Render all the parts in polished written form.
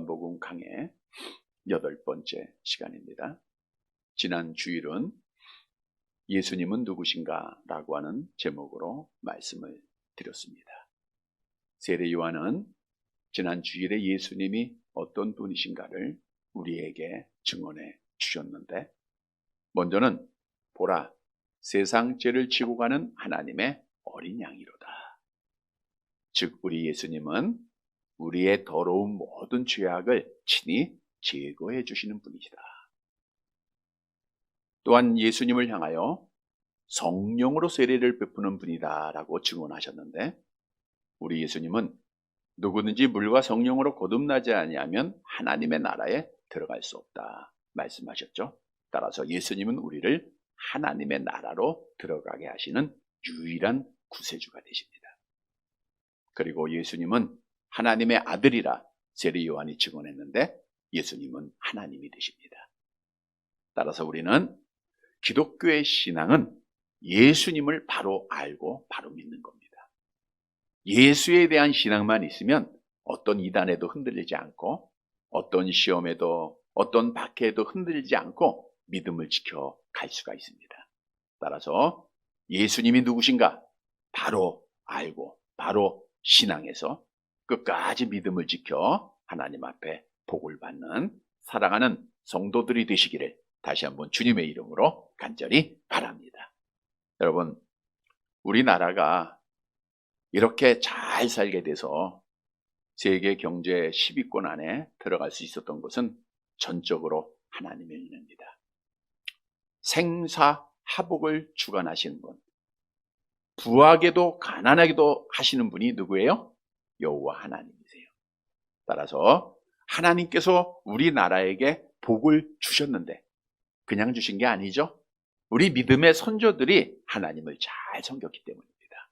요한복음 강해 8번째 시간입니다. 지난 주일은 예수님은 누구신가? 라고 하는 제목으로 말씀을 드렸습니다. 세례 요한은 지난 주일에 예수님이 어떤 분이신가를 우리에게 증언해 주셨는데, 먼저는 보라, 세상 죄를 지고 가는 하나님의 어린 양이로다. 즉 우리 예수님은 우리의 더러운 모든 죄악을 친히 제거해 주시는 분이시다. 또한 예수님을 향하여 성령으로 세례를 베푸는 분이다 라고 증언하셨는데, 우리 예수님은 누구든지 물과 성령으로 거듭나지 아니하면 하나님의 나라에 들어갈 수 없다 말씀하셨죠. 따라서 예수님은 우리를 하나님의 나라로 들어가게 하시는 유일한 구세주가 되십니다. 그리고 예수님은 하나님의 아들이라 세례 요한이 증언했는데, 예수님은 하나님이 되십니다. 따라서 우리는 기독교의 신앙은 예수님을 바로 알고 바로 믿는 겁니다. 예수에 대한 신앙만 있으면 어떤 이단에도 흔들리지 않고, 어떤 시험에도 어떤 박해에도 흔들리지 않고 믿음을 지켜 갈 수가 있습니다. 따라서 예수님이 누구신가 바로 알고 바로 신앙에서 끝까지 믿음을 지켜 하나님 앞에 복을 받는 사랑하는 성도들이 되시기를 다시 한번 주님의 이름으로 간절히 바랍니다. 여러분, 우리나라가 이렇게 잘 살게 돼서 세계 경제 10위권 안에 들어갈 수 있었던 것은 전적으로 하나님의 은혜입니다. 생사화복을 주관하시는 분, 부하게도 가난하게도 하시는 분이 누구예요? 여호와 하나님이세요. 따라서 하나님께서 우리나라에게 복을 주셨는데 그냥 주신 게 아니죠. 우리 믿음의 선조들이 하나님을 잘 섬겼기 때문입니다.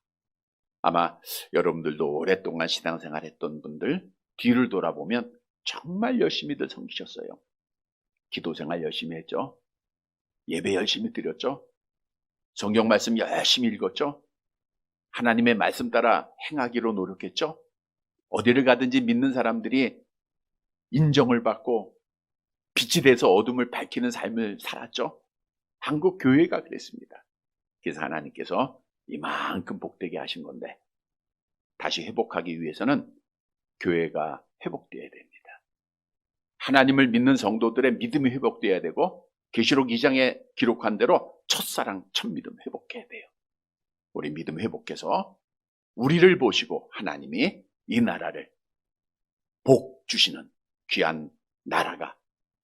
아마 여러분들도 오랫동안 신앙생활 했던 분들 뒤를 돌아보면 정말 열심히들 섬기셨어요. 기도생활 열심히 했죠. 예배 열심히 드렸죠. 성경 말씀 열심히 읽었죠. 하나님의 말씀 따라 행하기로 노력했죠. 어디를 가든지 믿는 사람들이 인정을 받고 빛이 돼서 어둠을 밝히는 삶을 살았죠. 한국 교회가 그랬습니다. 그래서 하나님께서 이만큼 복되게 하신 건데, 다시 회복하기 위해서는 교회가 회복되어야 됩니다. 하나님을 믿는 성도들의 믿음이 회복되어야 되고, 계시록 2장에 기록한 대로 첫사랑, 첫믿음 회복해야 돼요. 우리 믿음 회복해서 우리를 보시고 하나님이 이 나라를 복 주시는 귀한 나라가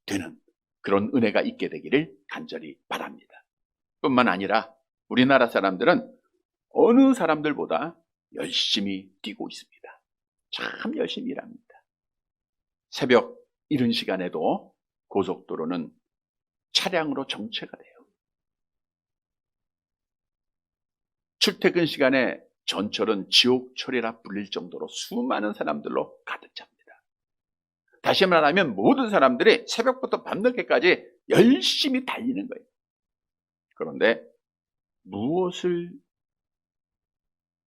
되는 그런 은혜가 있게 되기를 간절히 바랍니다. 뿐만 아니라 우리나라 사람들은 어느 사람들보다 열심히 뛰고 있습니다. 참 열심히 일합니다. 새벽 이른 시간에도 고속도로는 차량으로 정체가 돼요. 출퇴근 시간에 전철은 지옥철이라 불릴 정도로 수많은 사람들로 가득 찹니다. 다시 말하면 모든 사람들이 새벽부터 밤늦게까지 열심히 달리는 거예요. 그런데 무엇을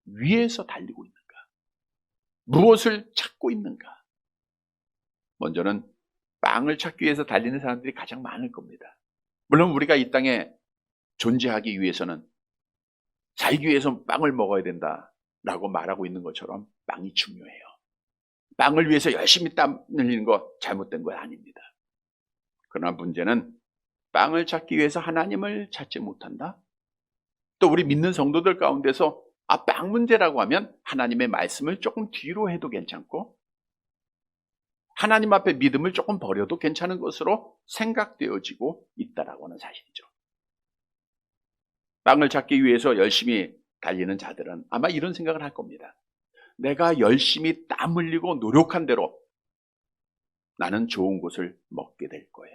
위해서 달리고 있는가? 무엇을 찾고 있는가? 먼저는 빵을 찾기 위해서 달리는 사람들이 가장 많을 겁니다. 물론 우리가 이 땅에 존재하기 위해서는, 살기 위해서 빵을 먹어야 된다라고 말하고 있는 것처럼 빵이 중요해요. 빵을 위해서 열심히 땀 흘리는 거 잘못된 건 아닙니다. 그러나 문제는 빵을 찾기 위해서 하나님을 찾지 못한다? 또 우리 믿는 성도들 가운데서 빵 문제라고 하면 하나님의 말씀을 조금 뒤로 해도 괜찮고, 하나님 앞에 믿음을 조금 버려도 괜찮은 것으로 생각되어지고 있다라고 하는 사실이죠. 빵을 찾기 위해서 열심히 달리는 자들은 아마 이런 생각을 할 겁니다. 내가 열심히 땀 흘리고 노력한 대로 나는 좋은 것을 먹게 될 거야.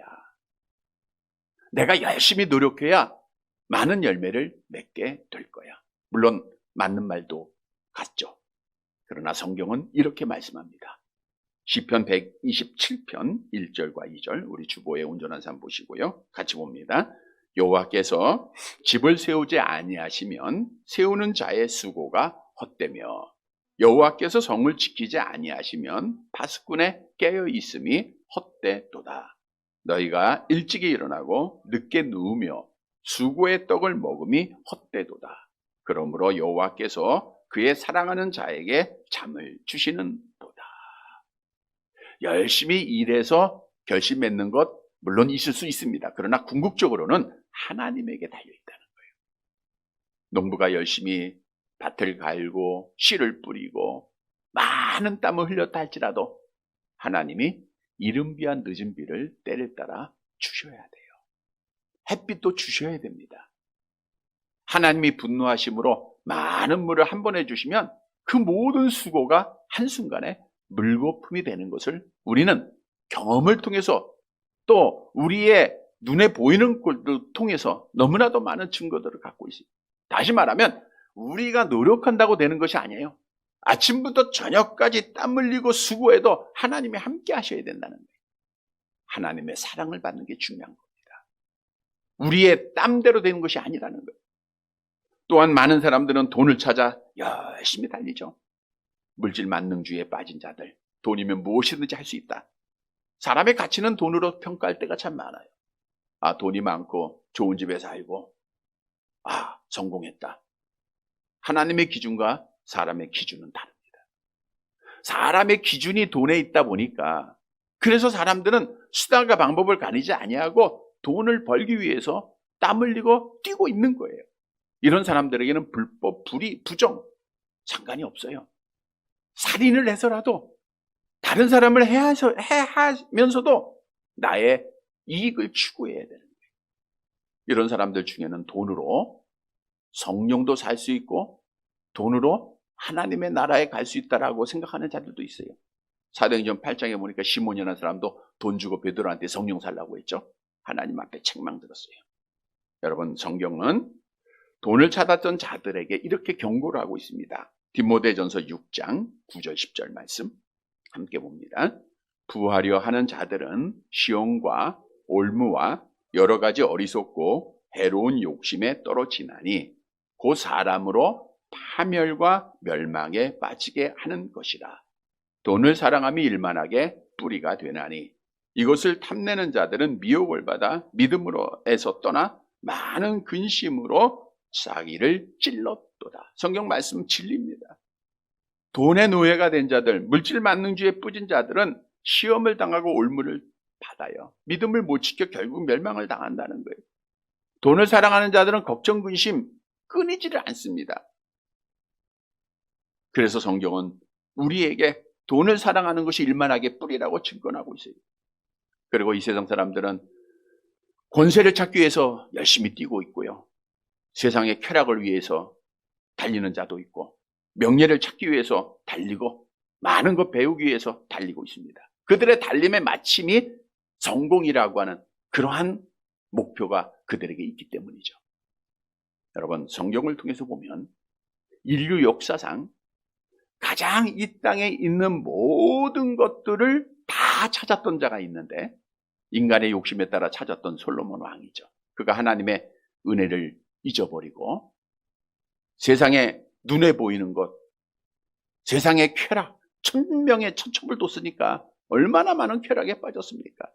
내가 열심히 노력해야 많은 열매를 맺게 될 거야. 물론 맞는 말도 같죠. 그러나 성경은 이렇게 말씀합니다. 시편 127편 1절과 2절, 우리 주보에 온전한 삶 보시고요. 같이 봅니다. 여호와께서 집을 세우지 아니하시면 세우는 자의 수고가 헛되며 여호와께서 성을 지키지 아니하시면 파수꾼에 깨어 있음이 헛되도다. 너희가 일찍이 일어나고 늦게 누우며 수고의 떡을 먹음이 헛되도다. 그러므로 여호와께서 그의 사랑하는 자에게 잠을 주시는도다. 열심히 일해서 결실 맺는 것 물론 있을 수 있습니다. 그러나 궁극적으로는 하나님에게 달려있다는 거예요. 농부가 열심히 밭을 갈고 씨를 뿌리고 많은 땀을 흘렸다 할지라도 하나님이 이른 비와 늦은 비를 때를 따라 주셔야 돼요. 햇빛도 주셔야 됩니다. 하나님이 분노하심으로 많은 물을 한 번에 주시면 그 모든 수고가 한순간에 물거품이 되는 것을 우리는 경험을 통해서 또 우리의 눈에 보이는 것을 통해서 너무나도 많은 증거들을 갖고 있습니다. 다시 말하면 우리가 노력한다고 되는 것이 아니에요. 아침부터 저녁까지 땀 흘리고 수고해도 하나님이 함께 하셔야 된다는 거예요. 하나님의 사랑을 받는 게 중요한 겁니다. 우리의 땀대로 되는 것이 아니라는 거예요. 또한 많은 사람들은 돈을 찾아 열심히 달리죠. 물질 만능주의에 빠진 자들, 돈이면 무엇이든지 할 수 있다. 사람의 가치는 돈으로 평가할 때가 참 많아요. 아, 돈이 많고 좋은 집에 살고 성공했다. 하나님의 기준과 사람의 기준은 다릅니다. 사람의 기준이 돈에 있다 보니까 그래서 사람들은 수단과 방법을 가리지 아니하고 돈을 벌기 위해서 땀 흘리고 뛰고 있는 거예요. 이런 사람들에게는 불법, 불의, 부정 상관이 없어요. 살인을 해서라도 다른 사람을 해하면서도 나의 이익을 추구해야 되는 거예요. 이런 사람들 중에는 돈으로 성령도 살 수 있고 돈으로 하나님의 나라에 갈 수 있다라고 생각하는 자들도 있어요. 사도행전 8장에 보니까 시몬이라는 사람도 돈 주고 베드로한테 성령 살라고 했죠. 하나님 앞에 책망 들었어요. 여러분, 성경은 돈을 찾았던 자들에게 이렇게 경고를 하고 있습니다. 디모데전서 6장 9절 10절 말씀 함께 봅니다. 부하려 하는 자들은 시험과 올무와 여러 가지 어리석고 해로운 욕심에 떨어지나니 그 사람으로 파멸과 멸망에 빠지게 하는 것이라. 돈을 사랑함이 일만하게 뿌리가 되나니 이것을 탐내는 자들은 미혹을 받아 믿음으로에서 떠나 많은 근심으로 자기를 찔렀도다. 성경 말씀 진리입니다. 돈의 노예가 된 자들, 물질 만능주의에 뿌진 자들은 시험을 당하고 올무를 받아요. 믿음을 못 지켜 결국 멸망을 당한다는 거예요. 돈을 사랑하는 자들은 걱정, 근심 끊이지를 않습니다. 그래서 성경은 우리에게 돈을 사랑하는 것이 일만하게 뿌리라고 증언하고 있어요. 그리고 이 세상 사람들은 권세를 찾기 위해서 열심히 뛰고 있고요. 세상의 쾌락을 위해서 달리는 자도 있고 명예를 찾기 위해서 달리고 많은 것 배우기 위해서 달리고 있습니다. 그들의 달림의 마침이 성공이라고 하는 그러한 목표가 그들에게 있기 때문이죠. 여러분, 성경을 통해서 보면 인류 역사상 가장 이 땅에 있는 모든 것들을 다 찾았던 자가 있는데 인간의 욕심에 따라 찾았던 솔로몬 왕이죠. 그가 하나님의 은혜를 잊어버리고 세상에 눈에 보이는 것, 세상의 쾌락, 천명의 천첩을 뒀으니까 얼마나 많은 쾌락에 빠졌습니까?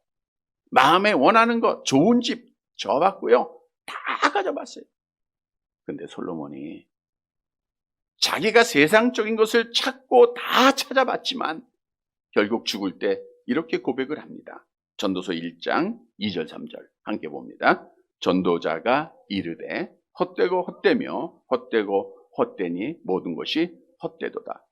마음에 원하는 것, 좋은 집 줘봤고요. 다 가져봤어요. 근데 솔로몬이 자기가 세상적인 것을 찾고 다 찾아봤지만 결국 죽을 때 이렇게 고백을 합니다. 전도서 1장 2절 3절 함께 봅니다. 전도자가 이르되 헛되고 헛되며 헛되고 헛되니 모든 것이 헛되도다.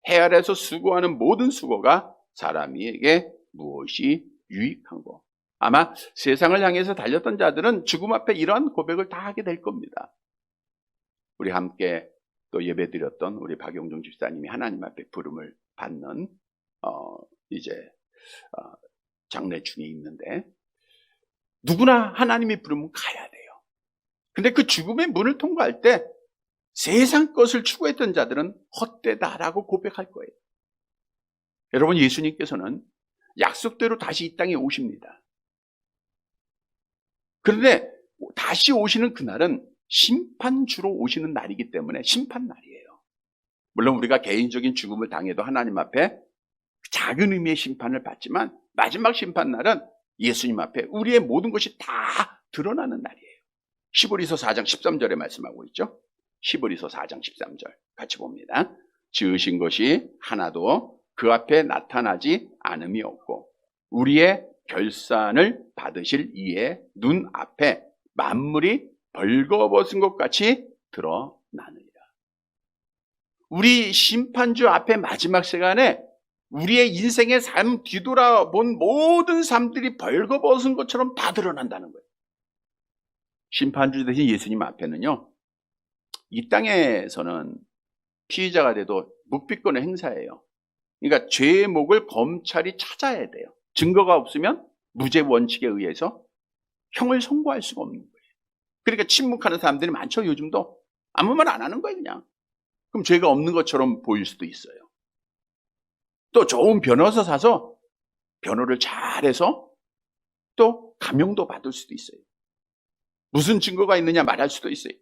해 아래서 수고하는 모든 수고가 사람에게 무엇이 유익한고. 아마 세상을 향해서 달렸던 자들은 죽음 앞에 이러한 고백을 다 하게 될 겁니다. 우리 함께 또 예배드렸던 우리 박용종 집사님이 하나님 앞에 부름을 받는 장례 중에 있는데 누구나 하나님이 부르면 가야 돼요. 근데 그 죽음의 문을 통과할 때 세상 것을 추구했던 자들은 헛되다라고 고백할 거예요. 여러분, 예수님께서는 약속대로 다시 이 땅에 오십니다. 그런데 다시 오시는 그날은 심판주로 오시는 날이기 때문에 심판날이에요. 물론 우리가 개인적인 죽음을 당해도 하나님 앞에 작은 의미의 심판을 받지만 마지막 심판날은 예수님 앞에 우리의 모든 것이 다 드러나는 날이에요. 히브리서 4장 13절에 말씀하고 있죠. 히브리서 4장 13절 같이 봅니다. 지으신 것이 하나도 그 앞에 나타나지 않음이 없고 우리의 결산을 받으실 이의 눈 앞에 만물이 벌거벗은 것 같이 드러나느니라. 우리 심판주 앞에 마지막 시간에 우리의 인생의 삶 뒤돌아본 모든 삶들이 벌거벗은 것처럼 다 드러난다는 거예요. 심판주 대신 예수님 앞에는요, 이 땅에서는 피의자가 돼도 묵비권을 행사해요. 그러니까 죄의 목을 검찰이 찾아야 돼요. 증거가 없으면 무죄 원칙에 의해서 형을 선고할 수가 없는 거예요. 그러니까 침묵하는 사람들이 많죠. 요즘도 아무 말 안 하는 거예요. 그냥. 그럼 죄가 없는 것처럼 보일 수도 있어요. 또 좋은 변호사 사서 변호를 잘해서 또 감형도 받을 수도 있어요. 무슨 증거가 있느냐 말할 수도 있어요.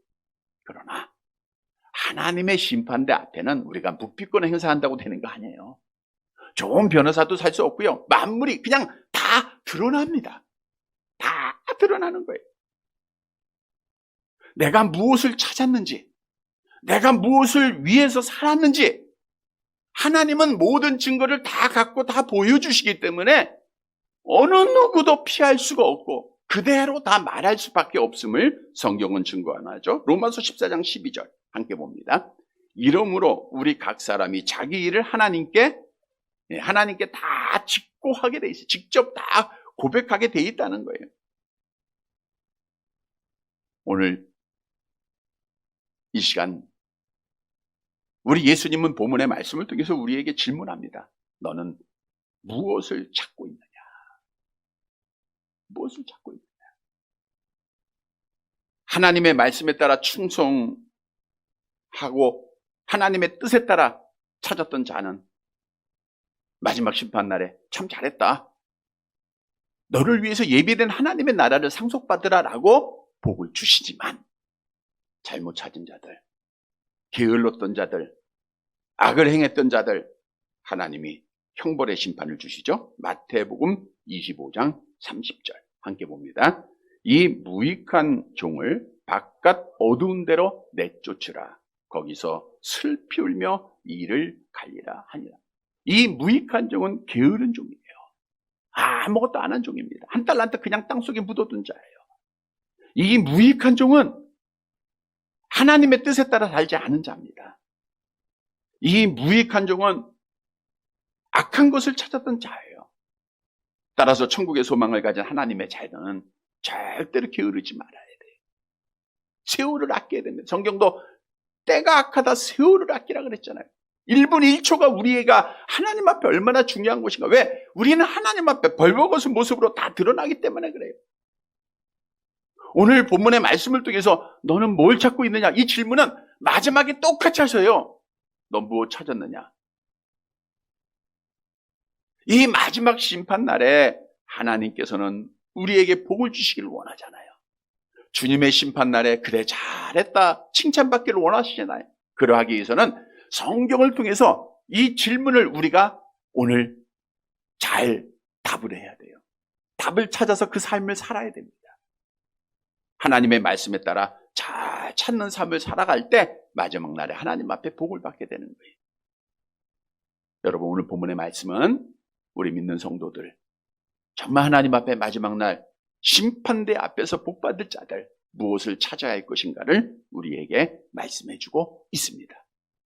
그러나 하나님의 심판대 앞에는 우리가 묵비권을 행사한다고 되는 거 아니에요. 좋은 변호사도 살 수 없고요. 만물이 그냥 다 드러납니다. 다 드러나는 거예요. 내가 무엇을 찾았는지, 내가 무엇을 위해서 살았는지 하나님은 모든 증거를 다 갖고 다 보여주시기 때문에 어느 누구도 피할 수가 없고 그대로 다 말할 수밖에 없음을 성경은 증거하죠. 로마서 14장 12절 함께 봅니다. 이러므로 우리 각 사람이 자기 일을 하나님께 다 직고하게 돼 있어요. 직접 다 고백하게 돼 있다는 거예요. 오늘 이 시간 우리 예수님은 본문의 말씀을 통해서 우리에게 질문합니다. 너는 무엇을 찾고 있느냐? 무엇을 찾고 있느냐? 하나님의 말씀에 따라 충성하고 하나님의 뜻에 따라 찾았던 자는 마지막 심판날에 참 잘했다. 너를 위해서 예비된 하나님의 나라를 상속받으라라고 복을 주시지만 잘못 찾은 자들, 게을렀던 자들, 악을 행했던 자들 하나님이 형벌의 심판을 주시죠. 마태복음 25장 30절 함께 봅니다. 이 무익한 종을 바깥 어두운 데로 내쫓으라. 거기서 슬피 울며 이를 갈리라 하니라. 이 무익한 종은 게으른 종이에요. 아무것도 안 한 종입니다. 한 달란트 그냥 땅속에 묻어둔 자예요. 이 무익한 종은 하나님의 뜻에 따라 살지 않은 자입니다. 이 무익한 종은 악한 것을 찾았던 자예요. 따라서 천국의 소망을 가진 하나님의 자녀는 절대로 게으르지 말아야 돼요. 세월을 아껴야 됩니다. 성경도 때가 악하다 세월을 아끼라 그랬잖아요. 1분 1초가 우리가 하나님 앞에 얼마나 중요한 것인가. 왜? 우리는 하나님 앞에 벌거벗은 모습으로 다 드러나기 때문에 그래요. 오늘 본문의 말씀을 통해서 너는 뭘 찾고 있느냐? 이 질문은 마지막에 똑같이 하셔요. 너 무엇 찾았느냐? 이 마지막 심판날에 하나님께서는 우리에게 복을 주시기를 원하잖아요. 주님의 심판날에 그래 잘했다 칭찬받기를 원하시잖아요. 그러하기 위해서는 성경을 통해서 이 질문을 우리가 오늘 잘 답을 해야 돼요. 답을 찾아서 그 삶을 살아야 됩니다. 하나님의 말씀에 따라 잘 찾는 삶을 살아갈 때 마지막 날에 하나님 앞에 복을 받게 되는 거예요. 여러분 오늘 본문의 말씀은 우리 믿는 성도들 정말 하나님 앞에 마지막 날 심판대 앞에서 복받을 자들 무엇을 찾아야 할 것인가를 우리에게 말씀해 주고 있습니다.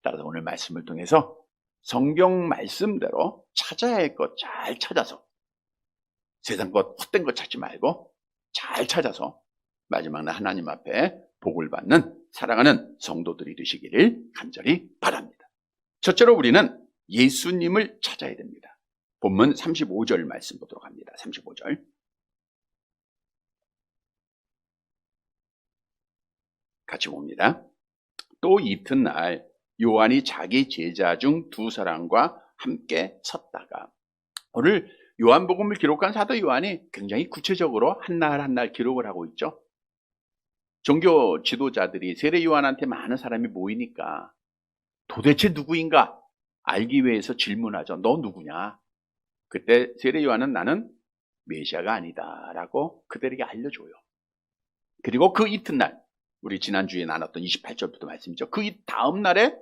따라서 오늘 말씀을 통해서 성경 말씀대로 찾아야 할 것 잘 찾아서 세상 것 헛된 것 찾지 말고 잘 찾아서 마지막 날 하나님 앞에 복을 받는 사랑하는 성도들이 되시기를 간절히 바랍니다. 첫째로 우리는 예수님을 찾아야 됩니다. 본문 35절 말씀 보도록 합니다. 35절. 같이 봅니다. 또 이튿날 요한이 자기 제자 중 두 사람과 함께 섰다가 오늘 요한복음을 기록한 사도 요한이 굉장히 구체적으로 한날 한날 기록을 하고 있죠. 종교 지도자들이 세례 요한한테 많은 사람이 모이니까 도대체 누구인가 알기 위해서 질문하죠. 너 누구냐? 그때 세례 요한은 나는 메시아가 아니다 라고 그들에게 알려줘요. 그리고 그 이튿날, 우리 지난주에 나눴던 28절부터 말씀이죠. 그 다음 날에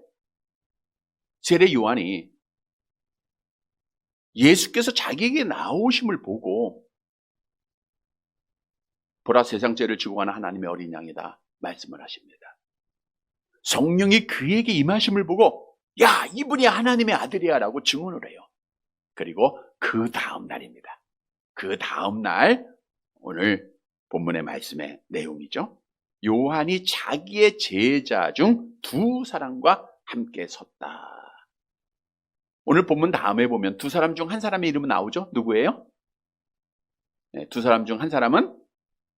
세례 요한이 예수께서 자기에게 나오심을 보고 보라, 세상 죄를 지고 가는 하나님의 어린 양이다 말씀을 하십니다. 성령이 그에게 임하심을 보고 야, 이분이 하나님의 아들이야 라고 증언을 해요. 그리고 그 다음 날입니다. 그 다음 날, 오늘 본문의 말씀의 내용이죠. 요한이 자기의 제자 중 두 사람과 함께 섰다. 오늘 본문 다음에 보면 두 사람 중 한 사람의 이름은 나오죠. 누구예요? 네, 두 사람 중 한 사람은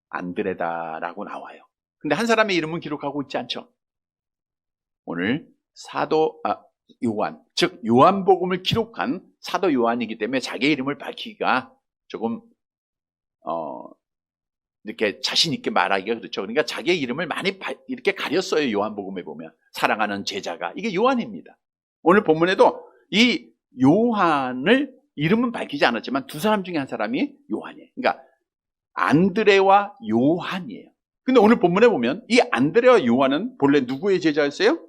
안드레다라고 나와요. 근데 한 사람의 이름은 기록하고 있지 않죠. 오늘 요한, 즉 요한복음을 기록한 사도 요한이기 때문에 자기의 이름을 밝히기가 조금 이렇게 자신 있게 말하기가 그렇죠. 그러니까 자기의 이름을 많이 이렇게 가렸어요. 요한복음에 보면 사랑하는 제자가, 이게 요한입니다. 오늘 본문에도 이 요한을 이름은 밝히지 않았지만 두 사람 중에 한 사람이 요한이에요. 그러니까 안드레와 요한이에요. 근데 오늘 본문에 보면 이 안드레와 요한은 본래 누구의 제자였어요?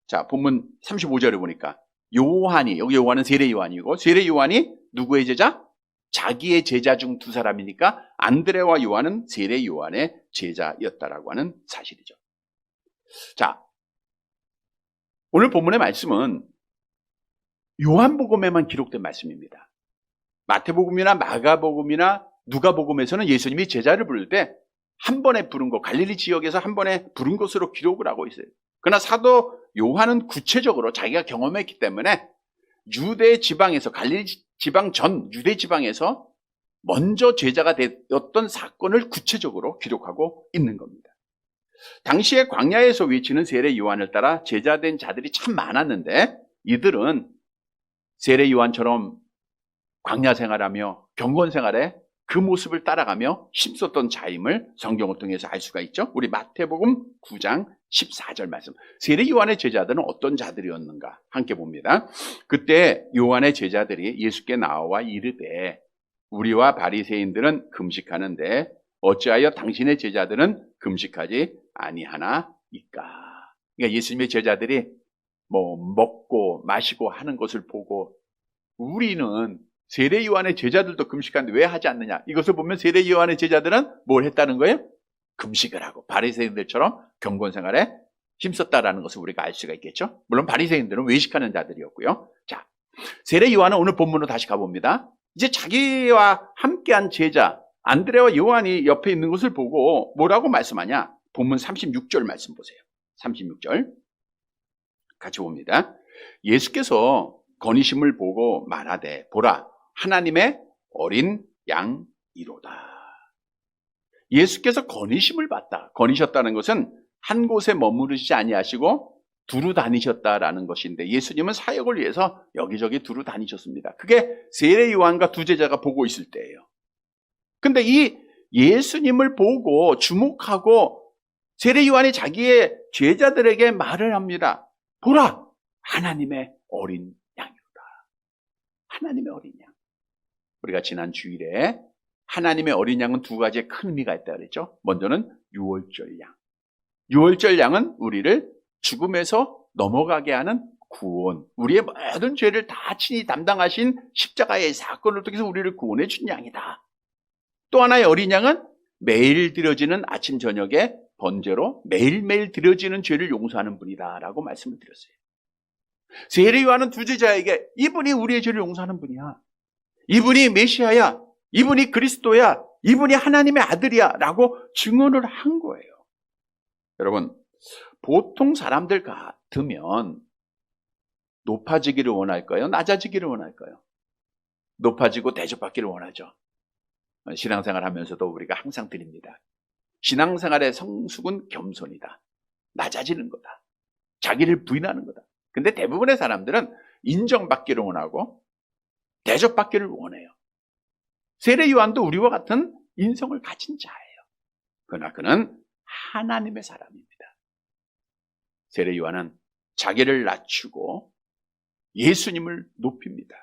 자, 본문 35절에 보니까 요한이, 여기 요한은 세례 요한이고, 세례 요한이 누구의 제자? 자기의 제자 중 두 사람이니까 안드레와 요한은 세례 요한의 제자였다라고 하는 사실이죠. 자, 오늘 본문의 말씀은 요한복음에만 기록된 말씀입니다. 마태복음이나 마가복음이나 누가복음에서는 예수님이 제자를 부를 때 한 번에 부른 것, 갈릴리 지역에서 한 번에 부른 것으로 기록을 하고 있어요. 그러나 사도 요한은 구체적으로 자기가 경험했기 때문에 유대 지방에서, 갈릴리 지방 전 유대 지방에서 먼저 제자가 되었던 사건을 구체적으로 기록하고 있는 겁니다. 당시에 광야에서 외치는 세례 요한을 따라 제자된 자들이 참 많았는데 이들은 세례 요한처럼 광야 생활하며 경건 생활에 그 모습을 따라가며 힘썼던 자임을 성경을 통해서 알 수가 있죠. 우리 마태복음 9장 14절 말씀. 세례 요한의 제자들은 어떤 자들이었는가 함께 봅니다. 그때 요한의 제자들이 예수께 나와 이르되 우리와 바리새인들은 금식하는데 어찌하여 당신의 제자들은 금식하지 아니하나이까. 그러니까 예수님의 제자들이 먹고 마시고 하는 것을 보고 우리는 세례 요한의 제자들도 금식하는데 왜 하지 않느냐. 이것을 보면 세례 요한의 제자들은 뭘 했다는 거예요? 금식을 하고 바리새인들처럼 경건생활에 힘썼다라는 것을 우리가 알 수가 있겠죠. 물론 바리새인들은 외식하는 자들이었고요. 자, 세례 요한은 오늘 본문으로 다시 가봅니다. 이제 자기와 함께한 제자 안드레와 요한이 옆에 있는 것을 보고 뭐라고 말씀하냐. 본문 36절 말씀 보세요. 36절 같이 봅니다. 예수께서 건의심을 보고 말하되 보라, 하나님의 어린 양이로다. 예수께서 건의심을 받다. 건의셨다는 것은 한 곳에 머무르지 아니하시고 두루 다니셨다라는 것인데 예수님은 사역을 위해서 여기저기 두루 다니셨습니다. 그게 세례 요한과 두 제자가 보고 있을 때예요. 근데 이 예수님을 보고 주목하고 세례 요한이 자기의 제자들에게 말을 합니다. 보라, 하나님의 어린 양이로다. 하나님의 어린 양. 우리가 지난 주일에 하나님의 어린 양은 두 가지의 큰 의미가 있다 그랬죠. 먼저는 유월절 양. 유월절 양은 우리를 죽음에서 넘어가게 하는 구원, 우리의 모든 죄를 다 친히 담당하신 십자가의 사건을 통해서 우리를 구원해 준 양이다. 또 하나의 어린 양은 매일 드려지는 아침 저녁에 번제로 매일매일 드려지는 죄를 용서하는 분이다라고 말씀을 드렸어요. 세례 요한은 두 제자에게 이분이 우리의 죄를 용서하는 분이야, 이분이 메시아야, 이분이 그리스도야, 이분이 하나님의 아들이야 라고 증언을 한 거예요. 여러분, 보통 사람들 같으면 높아지기를 원할까요? 낮아지기를 원할까요? 높아지고 대접받기를 원하죠. 신앙생활 하면서도 우리가 항상 드립니다. 신앙생활의 성숙은 겸손이다. 낮아지는 거다. 자기를 부인하는 거다. 근데 대부분의 사람들은 인정받기를 원하고 대접받기를 원해요. 세례 요한도 우리와 같은 인성을 가진 자예요. 그러나 그는 하나님의 사람입니다. 세례 요한은 자기를 낮추고 예수님을 높입니다.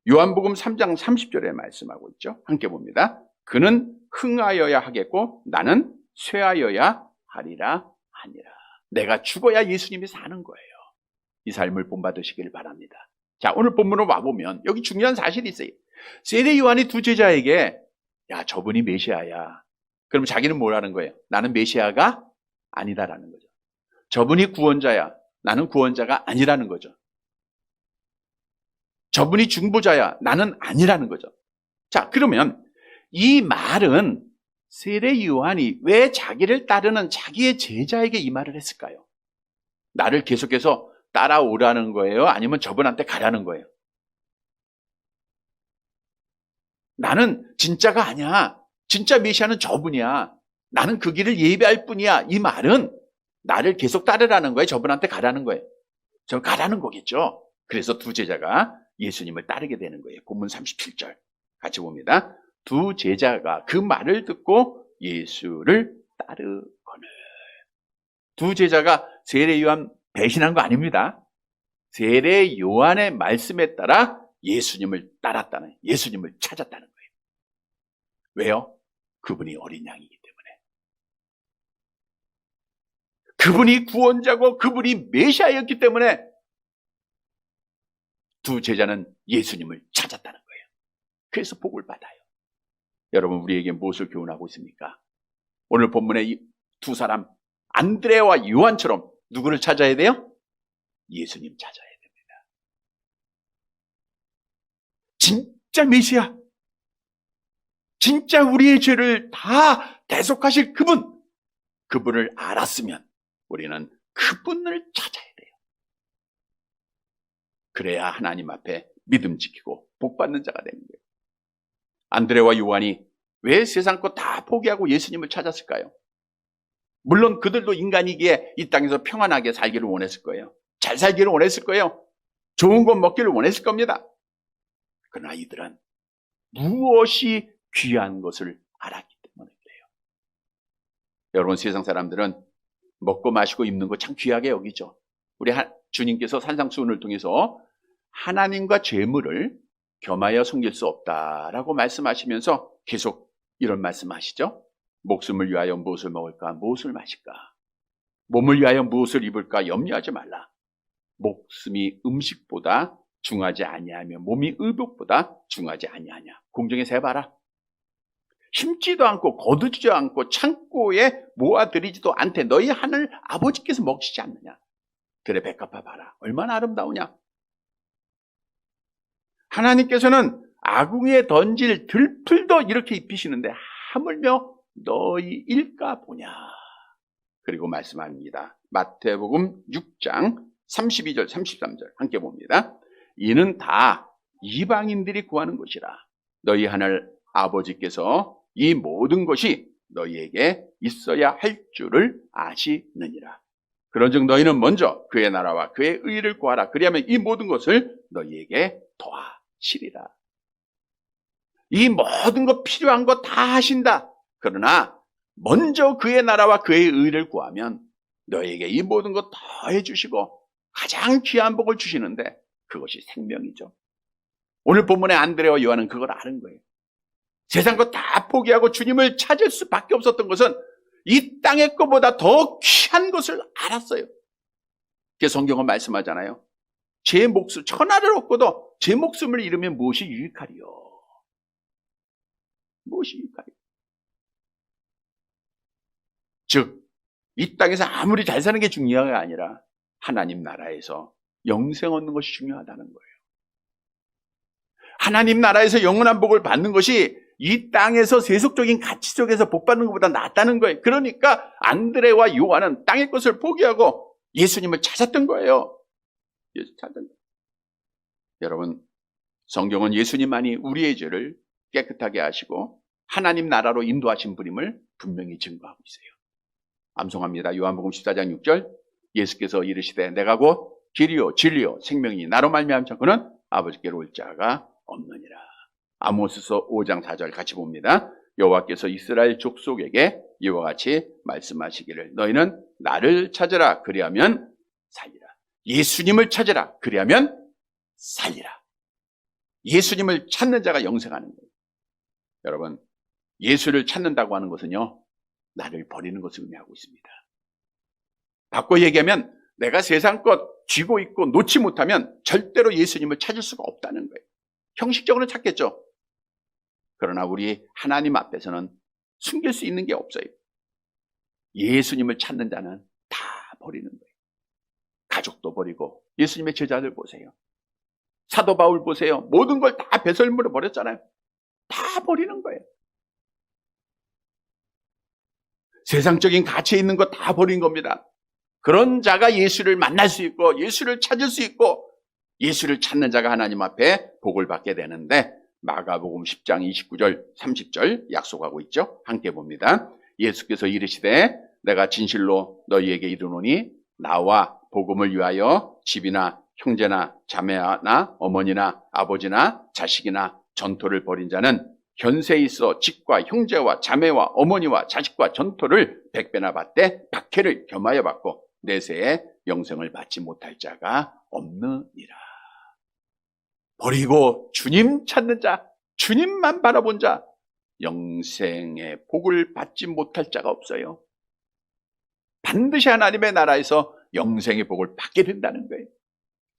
요한복음 3장 30절에 말씀하고 있죠. 함께 봅니다. 그는 흥하여야 하겠고 나는 쇠하여야 하리라 하니라. 내가 죽어야 예수님이 사는 거예요. 이 삶을 본받으시길 바랍니다. 자, 오늘 본문으로 와보면 여기 중요한 사실이 있어요. 세례 요한이 두 제자에게 야, 저분이 메시아야. 그럼 자기는 뭐라는 거예요? 나는 메시아가 아니다라는 거죠. 저분이 구원자야. 나는 구원자가 아니라는 거죠. 저분이 중보자야. 나는 아니라는 거죠. 자, 그러면 이 말은 세례 요한이 왜 자기를 따르는 자기의 제자에게 이 말을 했을까요? 나를 계속해서 따라오라는 거예요? 아니면 저분한테 가라는 거예요? 나는 진짜가 아니야. 진짜 메시아는 저분이야. 나는 그 길을 예배할 뿐이야. 이 말은 나를 계속 따르라는 거예요? 저분한테 가라는 거예요? 저 가라는 거겠죠. 그래서 두 제자가 예수님을 따르게 되는 거예요. 본문 37절 같이 봅니다. 두 제자가 그 말을 듣고 예수를 따르거늘. 두 제자가 세례 요한 배신한 거 아닙니다. 세례 요한의 말씀에 따라 예수님을 따랐다는, 예수님을 찾았다는 거예요. 왜요? 그분이 어린 양이기 때문에. 그분이 구원자고 그분이 메시아였기 때문에 두 제자는 예수님을 찾았다는 거예요. 그래서 복을 받아요. 여러분, 우리에게 무엇을 교훈하고 있습니까? 오늘 본문의 이 두 사람, 안드레와 요한처럼 누구를 찾아야 돼요? 예수님 찾아야 됩니다. 진짜 메시아, 진짜 우리의 죄를 다 대속하실 그분을 알았으면 우리는 그분을 찾아야 돼요. 그래야 하나님 앞에 믿음 지키고 복 받는 자가 되는 거예요. 안드레와 요한이 왜 세상 것 다 포기하고 예수님을 찾았을까요? 물론 그들도 인간이기에 이 땅에서 평안하게 살기를 원했을 거예요. 잘 살기를 원했을 거예요. 좋은 것 먹기를 원했을 겁니다. 그러나 이들은 무엇이 귀한 것을 알았기 때문에 그래요. 여러분, 세상 사람들은 먹고 마시고 입는 거 참 귀하게 여기죠. 우리 주님께서 산상수훈을 통해서 하나님과 재물을 겸하여 섬길 수 없다라고 말씀하시면서 계속 이런 말씀하시죠. 목숨을 위하여 무엇을 먹을까, 무엇을 마실까, 몸을 위하여 무엇을 입을까 염려하지 말라. 목숨이 음식보다 중하지 아니하며 몸이 의복보다 중하지 아니하냐. 공중에 새봐라. 심지도 않고 거두지도 않고 창고에 모아들이지도 않되 너희 하늘 아버지께서 먹시지 않느냐. 그래, 백합화 봐라. 얼마나 아름다우냐. 하나님께서는 아궁이에 던질 들풀도 이렇게 입히시는데 하물며 너희 일까 보냐. 그리고 말씀합니다. 마태복음 6장 32절 33절 함께 봅니다. 이는 다 이방인들이 구하는 것이라. 너희 하늘 아버지께서 이 모든 것이 너희에게 있어야 할 줄을 아시느니라. 그런즉 너희는 먼저 그의 나라와 그의 의를 구하라. 그리하면 이 모든 것을 너희에게 더하시리라. 이 모든 것 필요한 거 다 하신다. 그러나 먼저 그의 나라와 그의 의를 구하면 너희에게 이 모든 것 더해 주시고 가장 귀한 복을 주시는데 그것이 생명이죠. 오늘 본문의 안드레와 요한은 그걸 아는 거예요. 세상 것 다 포기하고 주님을 찾을 수밖에 없었던 것은 이 땅의 것보다 더 귀한 것을 알았어요. 그래서 성경은 말씀하잖아요. 제 목숨, 천하를 얻고도 제 목숨을 잃으면 무엇이 유익하리요? 무엇이 유익하리요? 즉, 이 땅에서 아무리 잘 사는 게 중요한 게 아니라 하나님 나라에서 영생 얻는 것이 중요하다는 거예요. 하나님 나라에서 영원한 복을 받는 것이 이 땅에서 세속적인 가치 속에서 복 받는 것보다 낫다는 거예요. 그러니까 안드레와 요한은 땅의 것을 포기하고 예수님을 찾았던 거예요. 예수 찾았던 거예요. 여러분, 성경은 예수님만이 우리의 죄를 깨끗하게 하시고 하나님 나라로 인도하신 분임을 분명히 증거하고 있어요. 암송합니다. 요한복음 14장 6절 예수께서 이르시되 내가 곧 길이요 진리요 생명이 나로 말미암은 그는 아버지께로 올 자가 없느니라. 아모스서 5장 4절 같이 봅니다. 여호와께서 이스라엘 족속에게 이와 같이 말씀하시기를 너희는 나를 찾으라 그리하면 살리라. 예수님을 찾으라. 그리하면 살리라. 예수님을 찾는 자가 영생하는 거예요. 여러분, 예수를 찾는다고 하는 것은요, 나를 버리는 것을 의미하고 있습니다. 바꿔 얘기하면 내가 세상 것 쥐고 있고 놓지 못하면 절대로 예수님을 찾을 수가 없다는 거예요. 형식적으로는 찾겠죠. 그러나 우리 하나님 앞에서는 숨길 수 있는 게 없어요. 예수님을 찾는 자는 다 버리는 거예요. 가족도 버리고, 예수님의 제자들 보세요. 사도 바울 보세요. 모든 걸 다 배설물에 버렸잖아요. 다 버리는 거예요. 세상적인 가치에 있는 거 다 버린 겁니다. 그런 자가 예수를 만날 수 있고 예수를 찾을 수 있고 예수를 찾는 자가 하나님 앞에 복을 받게 되는데, 마가복음 10장 29절 30절 약속하고 있죠. 함께 봅니다. 예수께서 이르시되 내가 진실로 너희에게 이르노니 나와 복음을 위하여 집이나 형제나 자매나 어머니나 아버지나 자식이나 전토를 벌인 자는 현세에 있어 집과 형제와 자매와 어머니와 자식과 전토를 100배나 받되 박해를 겸하여 받고 내세에 영생을 받지 못할 자가 없느니라. 버리고 주님 찾는 자, 주님만 바라본 자, 영생의 복을 받지 못할 자가 없어요. 반드시 하나님의 나라에서 영생의 복을 받게 된다는 거예요.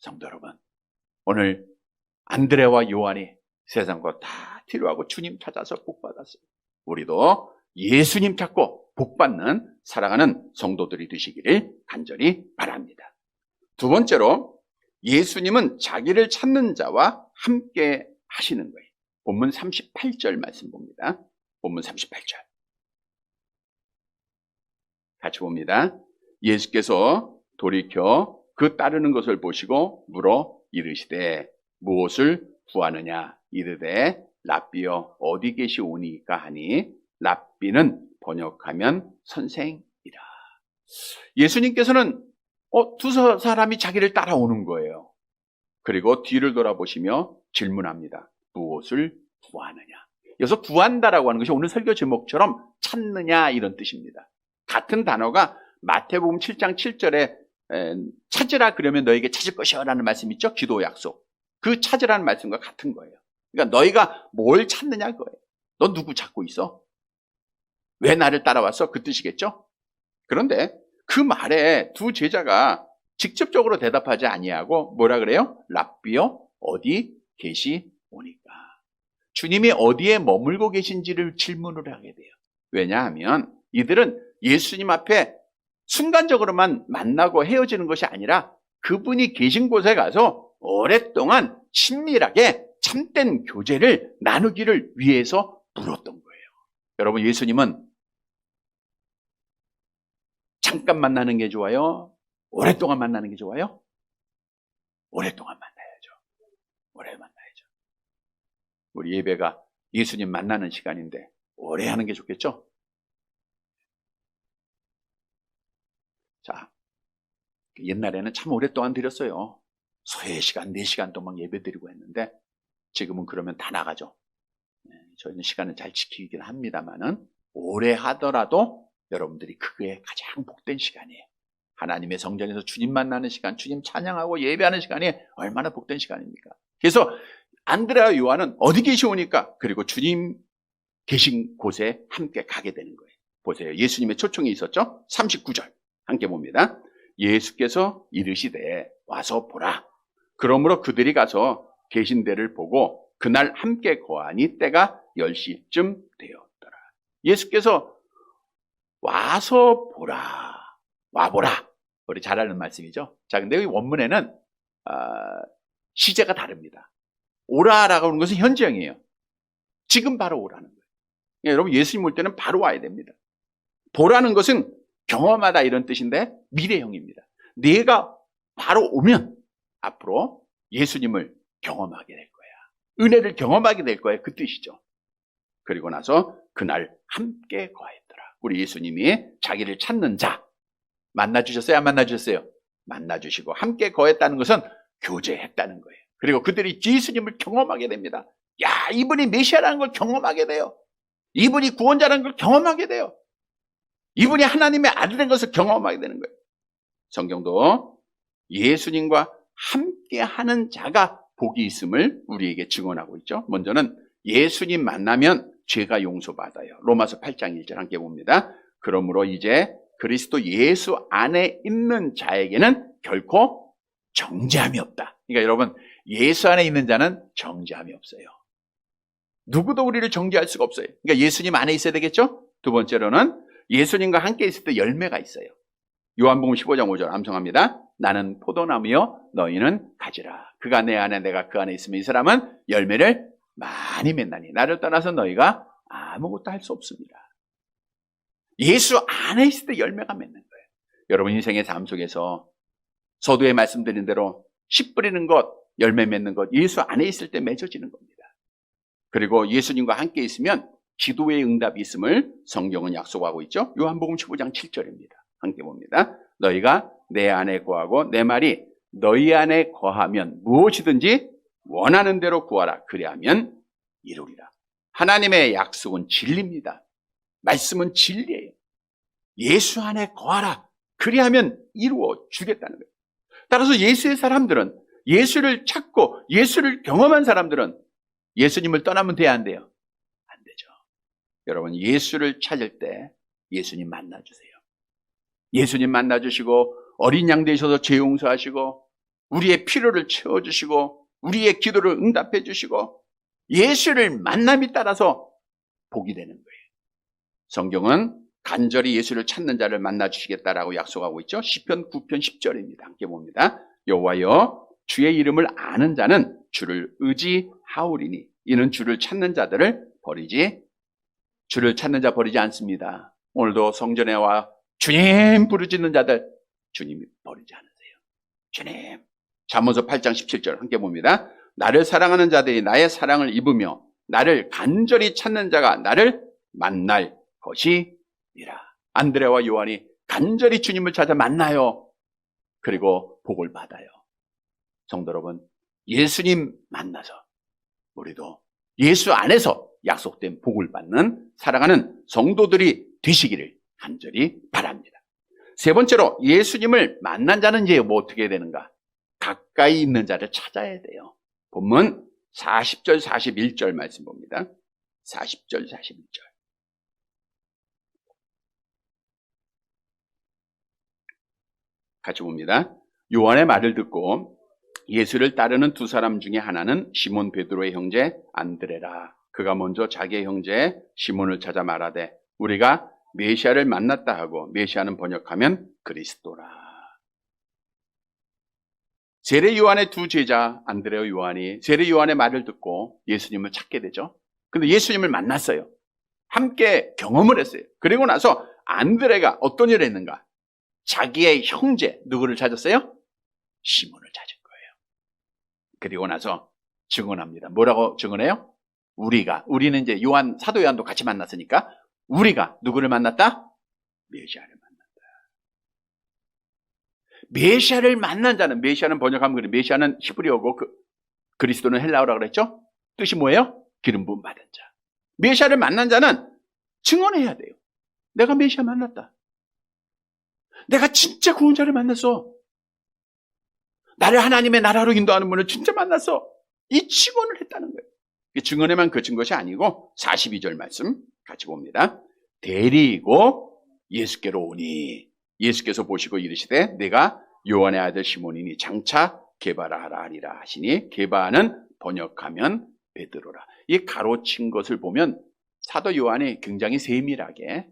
성도 여러분, 오늘 안드레와 요한이 세상 거 다 뒤로하고 주님 찾아서 복 받았어요. 우리도 예수님 찾고 복 받는 사랑하는 성도들이 되시기를 간절히 바랍니다. 두 번째로, 예수님은 자기를 찾는 자와 함께 하시는 거예요. 본문 38절 말씀 봅니다. 본문 38절. 같이 봅니다. 예수께서 돌이켜 그 따르는 것을 보시고 물어 이르시되 무엇을 구하느냐 이르되 랍비여 어디 계시오니까 하니, 랍비는 번역하면 선생이라. 예수님께서는 두 사람이 자기를 따라오는 거예요. 그리고 뒤를 돌아보시며 질문합니다. 무엇을 구하느냐. 여기서 구한다라고 하는 것이 오늘 설교 제목처럼 찾느냐 이런 뜻입니다. 같은 단어가 마태복음 7장 7절에 찾으라 그러면 너에게 찾을 것이여 라는 말씀 있죠? 기도 약속. 그 찾으라는 말씀과 같은 거예요. 그러니까 너희가 뭘 찾느냐 그거예요. 너 누구 찾고 있어? 왜 나를 따라왔어? 그 뜻이겠죠? 그런데 그 말에 두 제자가 직접적으로 대답하지 아니하고 뭐라 그래요? 랍비여 어디 계시오니까. 주님이 어디에 머물고 계신지를 질문을 하게 돼요. 왜냐하면 이들은 예수님 앞에 순간적으로만 만나고 헤어지는 것이 아니라 그분이 계신 곳에 가서 오랫동안 친밀하게 참된 교제를 나누기를 위해서 물었던 거예요. 여러분, 예수님은 잠깐 만나는 게 좋아요? 오랫동안 만나는 게 좋아요? 오랫동안 만나야죠. 오래 만나야죠. 우리 예배가 예수님 만나는 시간인데 오래 하는 게 좋겠죠? 자, 옛날에는 참 오랫동안 드렸어요. 소의 시간, 4시간 동안 예배 드리고 했는데 지금은 그러면 다 나가죠. 저희는 시간을 잘 지키긴 합니다만은 오래 하더라도 여러분들이 그게 가장 복된 시간이에요. 하나님의 성전에서 주님 만나는 시간, 주님 찬양하고 예배하는 시간이 얼마나 복된 시간입니까? 그래서 안드레와 요한은 어디 계시오니까 그리고 주님 계신 곳에 함께 가게 되는 거예요. 보세요. 예수님의 초청이 있었죠? 39절 함께 봅니다. 예수께서 이르시되 와서 보라. 그러므로 그들이 가서 계신 데를 보고 그날 함께 거하니 때가 10시쯤 되었더라. 예수께서 와서 보라. 와보라. 우리 잘 아는 말씀이죠. 자, 근데 이 원문에는 시제가 다릅니다. 오라라고 하는 것은 현재형이에요. 지금 바로 오라는 거예요. 그러니까 여러분, 예수님 올 때는 바로 와야 됩니다. 보라는 것은 경험하다 이런 뜻인데 미래형입니다. 네가 바로 오면 앞으로 예수님을 경험하게 될 거야. 은혜를 경험하게 될 거야. 그 뜻이죠. 그리고 나서 그날 함께 거했더라. 우리 예수님이 자기를 찾는 자 만나주셨어요? 안 만나주셨어요? 만나주시고 함께 거했다는 것은 교제했다는 거예요. 그리고 그들이 예수님을 경험하게 됩니다. 야, 이분이 메시아라는 걸 경험하게 돼요. 이분이 구원자라는 걸 경험하게 돼요. 이분이 하나님의 아들인 것을 경험하게 되는 거예요. 성경도 예수님과 함께 하는 자가 복이 있음을 우리에게 증언하고 있죠. 먼저는 예수님 만나면 죄가 용서받아요. 로마서 8장 1절 함께 봅니다. 그러므로 이제 그리스도 예수 안에 있는 자에게는 결코 정죄함이 없다. 그러니까 여러분, 예수 안에 있는 자는 정죄함이 없어요. 누구도 우리를 정죄할 수가 없어요. 그러니까 예수님 안에 있어야 되겠죠? 두 번째로는 예수님과 함께 있을 때 열매가 있어요. 요한복음 15장 5절 암송합니다. 나는 포도나무여 너희는 가지라. 그가 내 안에 내가 그 안에 있으면 이 사람은 열매를 많이 맺나니 나를 떠나서 너희가 아무것도 할 수 없습니다. 예수 안에 있을 때 열매가 맺는 거예요. 여러분 인생의 삶 속에서 서두에 말씀드린 대로 씨 뿌리는 것, 열매 맺는 것, 예수 안에 있을 때 맺어지는 겁니다. 그리고 예수님과 함께 있으면 기도의 응답이 있음을 성경은 약속하고 있죠. 요한복음 15장 7절입니다. 함께 봅니다. 너희가 내 안에 거하고 내 말이 너희 안에 거하면 무엇이든지 원하는 대로 구하라. 그리하면 이루리라. 하나님의 약속은 진리입니다. 말씀은 진리예요. 예수 안에 거하라. 그리하면 이루어 주겠다는 거예요. 따라서 예수의 사람들은, 예수를 찾고 예수를 경험한 사람들은 예수님을 떠나면 돼야 안 돼요? 안 되죠. 여러분, 예수를 찾을 때 예수님 만나주세요. 예수님 만나주시고 어린 양 되셔서 죄 용서하시고 우리의 필요를 채워주시고 우리의 기도를 응답해 주시고 예수를 만남에 따라서 복이 되는 거예요. 성경은 간절히 예수를 찾는 자를 만나주시겠다라고 약속하고 있죠. 시편 9편 10절입니다. 함께 봅니다. 여호와여 주의 이름을 아는 자는 주를 의지하오리니 이는 주를 찾는 자 버리지 않습니다. 오늘도 성전에 와 주님 부르짖는 자들 주님이 버리지 않으세요. 주님. 잠언서 8장 17절 함께 봅니다. 나를 사랑하는 자들이 나의 사랑을 입으며 나를 간절히 찾는 자가 나를 만날 것이니라. 안드레와 요한이 간절히 주님을 찾아 만나요. 그리고 복을 받아요. 성도 여러분, 예수님 만나서 우리도 예수 안에서 약속된 복을 받는 사랑하는 성도들이 되시기를 간절히 바랍니다. 세 번째로 예수님을 만난 자는 이제 뭐 어떻게 되는가? 가까이 있는 자를 찾아야 돼요. 본문 40절 41절 말씀 봅니다. 40절 41절 같이 봅니다. 요한의 말을 듣고 예수를 따르는 두 사람 중에 하나는 시몬 베드로의 형제 안드레라. 그가 먼저 자기의 형제 시몬을 찾아 말하되 우리가 메시아를 만났다 하고, 메시아는 번역하면 그리스도라. 세례 요한의 두 제자 안드레와 요한이 세례 요한의 말을 듣고 예수님을 찾게 되죠. 근데 예수님을 만났어요. 함께 경험을 했어요. 그리고 나서 안드레가 어떤 일을 했는가? 자기의 형제 누구를 찾았어요? 시몬을 찾은 거예요. 그리고 나서 증언합니다. 뭐라고 증언해요? 우리는 이제 사도 요한도 같이 만났으니까 우리가 누구를 만났다? 메시아를 만났다. 메시아를 만난 자는, 메시아는 번역하면 그래. 메시아는 히브리어고 그리스도는 헬라어라고 그랬죠? 뜻이 뭐예요? 기름 부음 받은 자. 메시아를 만난 자는 증언해야 돼요. 내가 메시아 만났다. 내가 진짜 구원자를 만났어. 나를 하나님의 나라로 인도하는 분을 진짜 만났어. 이 증언을 했다는 거예요. 증언에만 그친 것이 아니고 42절 말씀 같이 봅니다. 데리고 예수께로 오니 예수께서 보시고 이르시되 내가 요한의 아들 시몬이니 장차 게바라 하라 하리라 하시니, 게바는 번역하면 베드로라. 이 가로친 것을 보면 사도 요한이 굉장히 세밀하게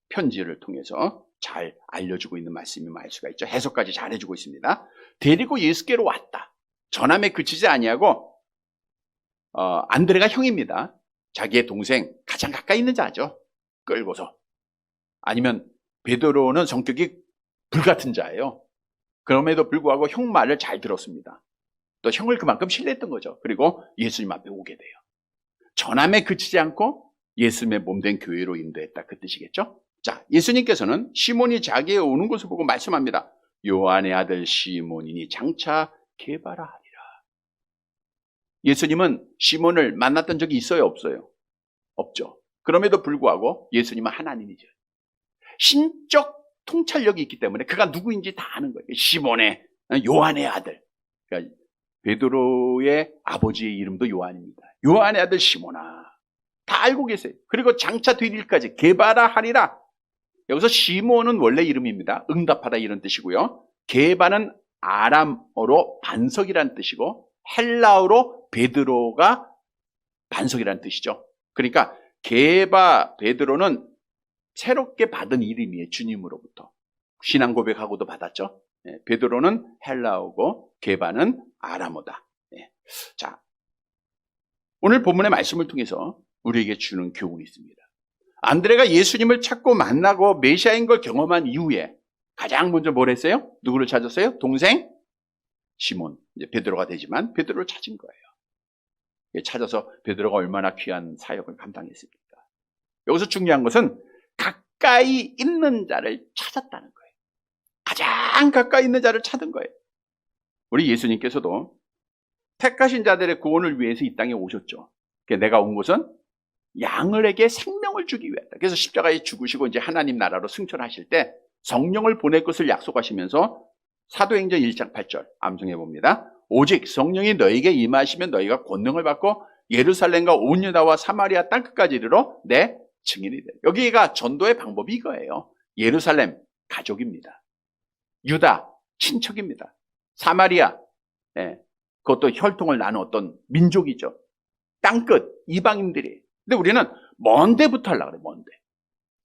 편지를 통해서 잘 알려주고 있는 말씀임을 알 수가 있죠. 해석까지 잘 해주고 있습니다. 데리고 예수께로 왔다. 전함에 그치지 아니하고 안드레가 형입니다. 자기의 동생 가장 가까이 있는 자죠. 끌고서. 아니면 베드로는 성격이 불같은 자예요. 그럼에도 불구하고 형 말을 잘 들었습니다. 또 형을 그만큼 신뢰했던 거죠. 그리고 예수님 앞에 오게 돼요. 전함에 그치지 않고 예수님의 몸된 교회로 인도했다. 그 뜻이겠죠? 자, 예수님께서는 시몬이 자기의 오는 것을 보고 말씀합니다. 요한의 아들 시몬이니 장차 게바라 하리라. 예수님은 시몬을 만났던 적이 있어요? 없어요? 없죠. 그럼에도 불구하고 예수님은 하나님이죠. 신적 통찰력이 있기 때문에 그가 누구인지 다 아는 거예요. 시몬의 요한의 아들. 그러니까 베드로의 아버지의 이름도 요한입니다. 요한의 아들 시몬아. 다 알고 계세요. 그리고 장차 될 일까지 게바라 하리라. 여기서 시몬은 원래 이름입니다. 응답하다 이런 뜻이고요. 게바는 아람어로 반석이란 뜻이고 헬라어로 베드로가 반석이란 뜻이죠. 그러니까 게바 베드로는 새롭게 받은 이름이에요. 주님으로부터. 신앙 고백하고도 받았죠. 베드로는 헬라어고 게바는 아람어다. 자, 오늘 본문의 말씀을 통해서 우리에게 주는 교훈이 있습니다. 안드레가 예수님을 찾고 만나고 메시아인 걸 경험한 이후에 가장 먼저 뭘 했어요? 누구를 찾았어요? 동생 시몬, 이제 베드로가 되지만 베드로를 찾은 거예요. 찾아서 베드로가 얼마나 귀한 사역을 감당했습니까? 여기서 중요한 것은 가까이 있는 자를 찾았다는 거예요. 가장 가까이 있는 자를 찾은 거예요. 우리 예수님께서도 택하신 자들의 구원을 위해서 이 땅에 오셨죠. 내가 온 것은 양을에게 생명을 주기 위하다. 그래서 십자가에 죽으시고 이제 하나님 나라로 승천하실 때 성령을 보낼 것을 약속하시면서 사도행전 1장 8절 암송해 봅니다. 오직 성령이 너에게 임하시면 너희가 권능을 받고 예루살렘과 온 유다와 사마리아 땅끝까지 이르러 내 증인이 돼. 여기가 전도의 방법이 이거예요. 예루살렘 가족입니다. 유다 친척입니다. 사마리아 그것도 혈통을 나눈 어떤 민족이죠. 땅끝 이방인들이. 근데 우리는 먼 데부터 하려고 그래. 먼 데.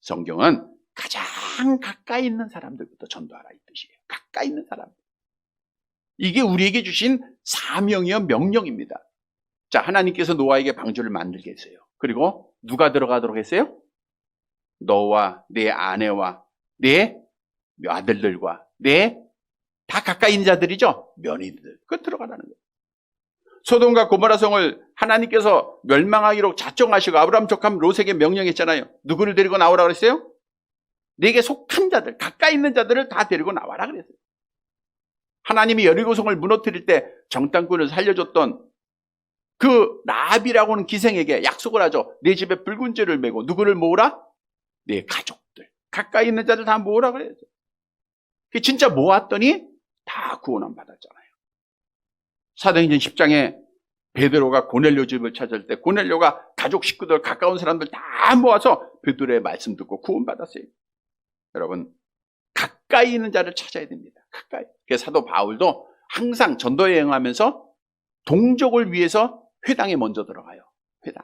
성경은 가장 가까이 있는 사람들부터 전도하라 이 뜻이에요. 가까이 있는 사람. 이게 우리에게 주신 사명이요 명령입니다. 자, 하나님께서 노아에게 방주를 만들게 했어요. 그리고 누가 들어가도록 했어요? 너와 내 아내와 내 아들들과 내 다 가까이 있는 자들이죠. 며느리들. 그 들어가라는 거예요. 소돔과 고모라 성을 하나님께서 멸망하기로 작정하시고 아브라함 족함 롯에게 명령했잖아요. 누구를 데리고 나오라 그랬어요? 내게 속한 자들, 가까이 있는 자들을 다 데리고 나와라 그랬어요. 하나님이 여리고성을 무너뜨릴 때 정탐꾼을 살려줬던 그 라합이라고 하는 기생에게 약속을 하죠. 내 집에 붉은 죄를 메고 누구를 모으라? 내 가족들, 가까이 있는 자들 다 모으라 그래요. 진짜 모았더니 다 구원함 받았잖아요. 사도행전 10장에 베드로가 고넬료 집을 찾을 때 고넬료가 가족 식구들 가까운 사람들 다 모아서 베드로의 말씀 듣고 구원받았어요. 여러분 가까이 있는 자를 찾아야 됩니다. 가까이. 그래서 사도 바울도 항상 전도 여행하면서 동족을 위해서 회당에 먼저 들어가요. 회당.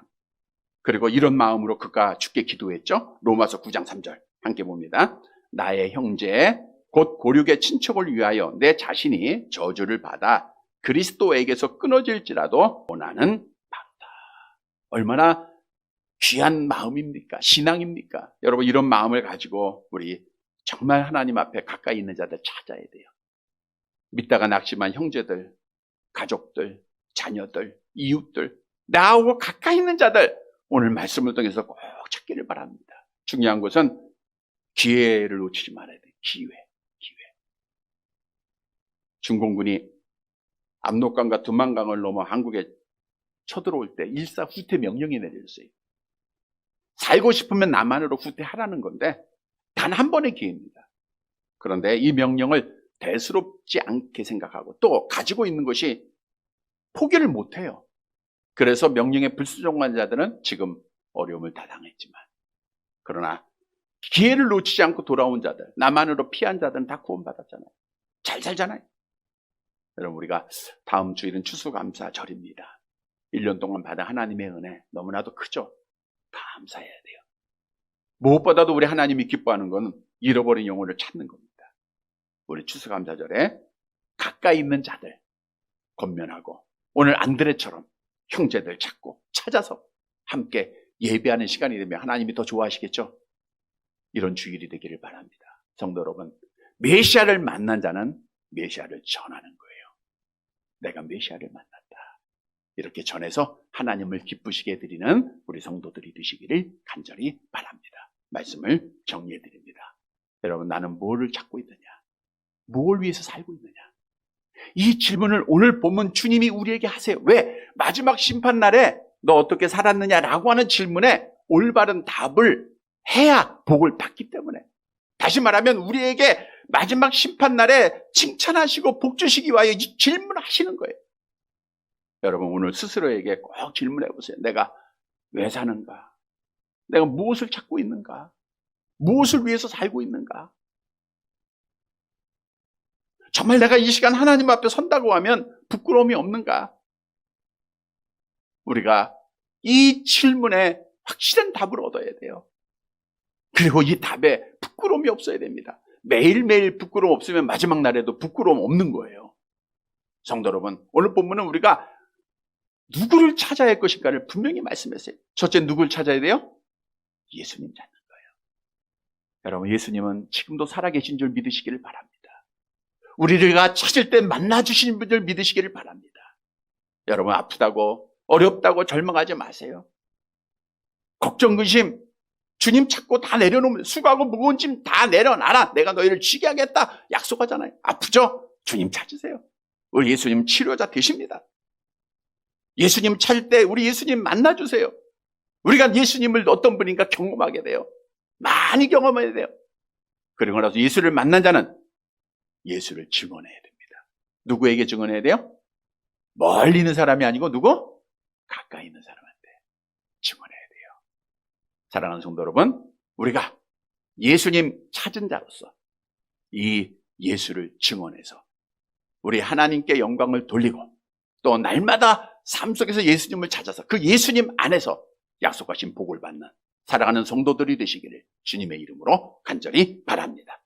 그리고 이런 마음으로 그가 주께 기도했죠. 로마서 9장 3절 함께 봅니다. 나의 형제 곧 고륙의 친척을 위하여 내 자신이 저주를 받아 그리스도에게서 끊어질지라도 원하는 바로다. 얼마나 귀한 마음입니까? 신앙입니까? 여러분 이런 마음을 가지고 우리 정말 하나님 앞에 가까이 있는 자들 찾아야 돼요. 믿다가 낙심한 형제들, 가족들, 자녀들, 이웃들, 나하고 가까이 있는 자들 오늘 말씀을 통해서 꼭 찾기를 바랍니다. 중요한 것은 기회를 놓치지 말아야 돼요. 기회. 중공군이 압록강과 두만강을 넘어 한국에 쳐들어올 때 일사후퇴 명령이 내려졌어요. 살고 싶으면 남한으로 후퇴하라는 건데 단 한 번의 기회입니다. 그런데 이 명령을 대수롭지 않게 생각하고 또 가지고 있는 것이 포기를 못해요. 그래서 명령에 불순종한 자들은 지금 어려움을 다 당했지만 그러나 기회를 놓치지 않고 돌아온 자들, 남한으로 피한 자들은 다 구원받았잖아요. 잘 살잖아요. 여러분 우리가 다음 주일은 추수감사절입니다. 1년 동안 받은 하나님의 은혜 너무나도 크죠. 감사해야 돼요. 무엇보다도 우리 하나님이 기뻐하는 건 잃어버린 영혼을 찾는 겁니다. 우리 추수감사절에 가까이 있는 자들 권면하고 오늘 안드레처럼 형제들 찾고 찾아서 함께 예배하는 시간이 되면 하나님이 더 좋아하시겠죠. 이런 주일이 되기를 바랍니다. 성도 여러분, 메시아를 만난 자는 메시아를 전하는 거예요. 내가 메시아를 만났다. 이렇게 전해서 하나님을 기쁘시게 해드리는 우리 성도들이 되시기를 간절히 바랍니다. 말씀을 정리해 드립니다. 여러분 나는 뭐를 찾고 있느냐? 뭘 위해서 살고 있느냐? 이 질문을 오늘 본문 주님이 우리에게 하세요. 왜? 마지막 심판날에 너 어떻게 살았느냐라고 하는 질문에 올바른 답을 해야 복을 받기 때문에 다시 말하면 우리에게 마지막 심판날에 칭찬하시고 복 주시기 위하여 질문하시는 거예요. 여러분 오늘 스스로에게 꼭 질문해 보세요. 내가 왜 사는가? 내가 무엇을 찾고 있는가? 무엇을 위해서 살고 있는가? 정말 내가 이 시간 하나님 앞에 선다고 하면 부끄러움이 없는가? 우리가 이 질문에 확실한 답을 얻어야 돼요. 그리고 이 답에 부끄러움이 없어야 됩니다. 매일매일 부끄러움 없으면 마지막 날에도 부끄러움 없는 거예요. 성도 여러분, 오늘 본문은 우리가 누구를 찾아야 할 것인가를 분명히 말씀했어요. 첫째, 누구를 찾아야 돼요? 예수님 찾는 거예요. 여러분, 예수님은 지금도 살아계신 줄 믿으시기를 바랍니다. 우리가 찾을 때 만나주시는 분들 믿으시기를 바랍니다. 여러분, 아프다고 어렵다고 절망하지 마세요. 걱정, 근심, 주님 찾고 다 내려놓으면 수고하고 무거운 짐 다 내려놔라. 내가 너희를 쉬게 하겠다. 약속하잖아요. 아프죠? 주님 찾으세요. 우리 예수님 치료자 되십니다. 예수님 찾을 때 우리 예수님 만나주세요. 우리가 예수님을 어떤 분인가 경험하게 돼요. 많이 경험해야 돼요. 그리고 나서 예수를 만난 자는 예수를 증언해야 됩니다. 누구에게 증언해야 돼요? 멀리 있는 사람이 아니고 누구? 가까이 있는 사람한테 증언해야 돼요. 사랑하는 성도 여러분, 우리가 예수님 찾은 자로서 이 예수를 증언해서 우리 하나님께 영광을 돌리고 또 날마다 삶 속에서 예수님을 찾아서 그 예수님 안에서 약속하신 복을 받는 사랑하는 성도들이 되시기를 주님의 이름으로 간절히 바랍니다.